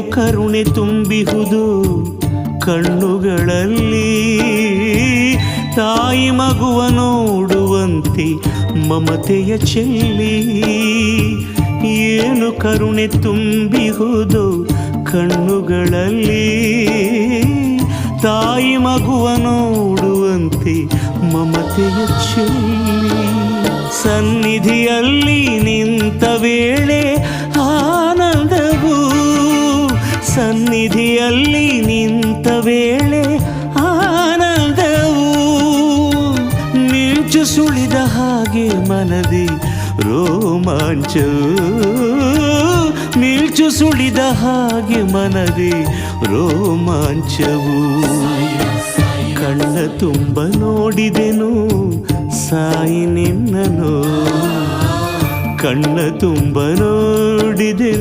ಕರುಣೆ ತುಂಬಿಹುದು ಕಣ್ಣುಗಳಲ್ಲಿ, ತಾಯಿ ಮಗುವ ನೋಡುವಂತೆ ಮಮತೆಯ ಚೆಲ್ಲಿ. ಏನು ಕರುಣೆ ತುಂಬಿಹುದು ಕಣ್ಣುಗಳಲ್ಲಿ, ತಾಯಿ ಮಗುವ ನೋಡುವಂತೆ ಮಮತೆಯ ಚೆಲ್ಲಿ. ಸನ್ನಿಧಿಯಲ್ಲಿ ನಿಂತ ವೇಳೆ ಆನಂದವು, ಸನ್ನಿಧಿಯಲ್ಲಿ ನಿಂತ ವೇಳೆ ಆನಂದವು. ಮಿಂಚು ಸುಳಿದ ಹಾಗೆ ಮನದಿ ರೋಮಾಂಚವು, ಮಿಂಚು ಸುಳಿದ ಹಾಗೆ ಮನದಿ ರೋಮಾಂಚವು. ಕಣ್ಣ ತುಂಬ ನೋಡಿದೆನು ಸಾಯಿ ನಿನ್ನನು, ಕಣ್ಣ ತುಂಬ ನೋಡಿದೆನು.